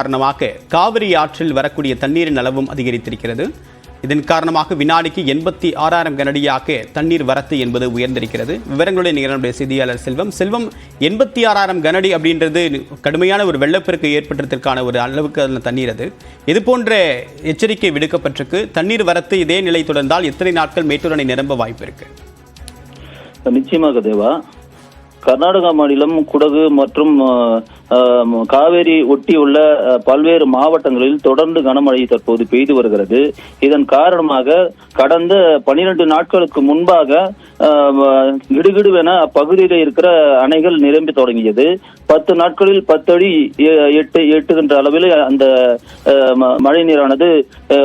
காரணமாக காவிரி ஆற்றில் வரக்கூடிய தண்ணீரின் அளவும் அதிகரித்திருக்கிறது. இதன் காரணமாக வினாடிக்கு 86,000 கனஅடியாக தண்ணீர் வரத்து என்பது உயர்ந்திருக்கிறது. விவரங்களுடைய நிகழ்வுடைய செய்தியாளர் செல்வம் 86,000 கனஅடி அப்படின்றது கடுமையான ஒரு வெள்ளப்பெருக்கு ஏற்பட்டதற்கான ஒரு அளவுக்கு தண்ணீர். அது இது போன்ற எச்சரிக்கை விடுக்கப்பட்டிருக்கு. தண்ணீர் வரத்து இதே நிலை தொடர்ந்தால் எத்தனை நாட்கள் மேட்டூர் அணை நிரம்ப வாய்ப்பு இருக்கு? நிச்சயமாக தேவா, கர்நாடகா மாநிலம் குடகு மற்றும் காவேரி ஒட்டியுள்ள பல்வேறு மாவட்டங்களில் தொடர்ந்து கனமழை தற்போது பெய்து வருகிறது. இதன் காரணமாக கடந்த 12 நாட்களுக்கு முன்பாக கிடுகிடுவென அப்பகுதியில் இருக்கிற அணைகள் நிரம்பி தொடங்கியது. 10 நாட்களில் 10 அடி எட்டுகின்ற அளவில் அந்த மழை நீரானது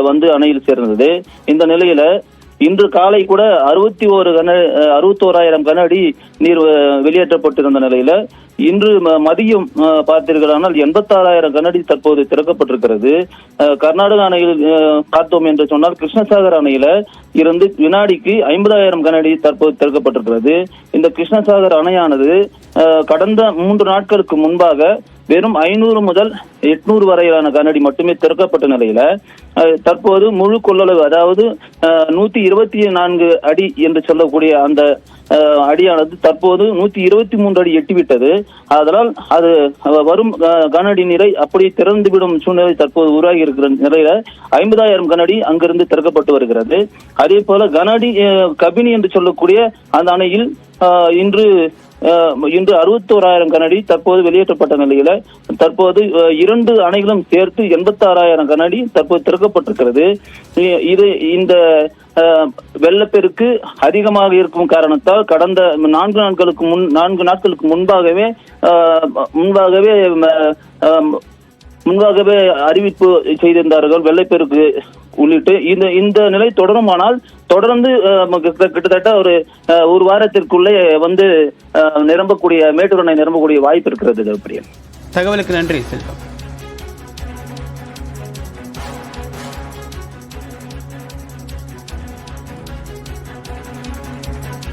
வந்து அணையில் சேர்ந்தது. இந்த நிலையில இன்று காலை கூட 61,000 கன அடி நீர் வெளியேற்றப்பட்டிருந்த நிலையில இன்று மதியம் பார்த்தீர்களானால் 86,000 கன அடி தற்போது திறக்கப்பட்டிருக்கிறது. கர்நாடக அணையில் பார்த்தோம் என்று சொன்னால் கிருஷ்ணசாகர் அணையில இருந்து வினாடிக்கு 50,000 கன அடி தற்போது திறக்கப்பட்டிருக்கிறது. இந்த கிருஷ்ணசாகர் அணையானது கடந்த 3 நாட்களுக்கு முன்பாக வெறும் 500 முதல் 800 வரையிலான கனஅடி மட்டுமே திறக்கப்பட்ட நிலையில தற்போது முழு கொள்ளளவு, அதாவது 124 அடி என்று சொல்லக்கூடிய அந்த அடியானது தற்போது 123 அடி எட்டிவிட்டது. அதனால் அது வரும் கனஅடி நீரை அப்படி திறந்துவிடும் சூழ்நிலை தற்போது உருவாகி இருக்கிற நிலையில 50,000 கனஅடி அங்கிருந்து திறக்கப்பட்டு வருகிறது. அதே போல கனஅடி கபினி என்று சொல்லக்கூடிய அந்த அணையில் இன்று 61,000 கனஅடி தற்போது வெளியேற்றப்பட்ட நிலையில தற்போது 2 அணைகளும் சேர்த்து 86,000 கனஅடி தற்போது திறக்கப்பட்டிருக்கிறது. இது இந்த வெள்ளப்பெருக்கு அதிகமாக இருக்கும் காரணத்தால் கடந்த 4 நாட்களுக்கு முன்பாகவே அறிவிப்பு செய்திருந்தார்கள் வெள்ளப்பெருக்கு உள்ளிட்டு. இந்த நிலை தொடருமானால் தொடர்ந்து கிட்டத்தட்ட ஒரு வாரத்திற்குள்ளே வந்து மேட்டூர் அணை நிரம்பக்கூடிய வாய்ப்பு இருக்கிறது. தகவலுக்கு நன்றி செல்வம்.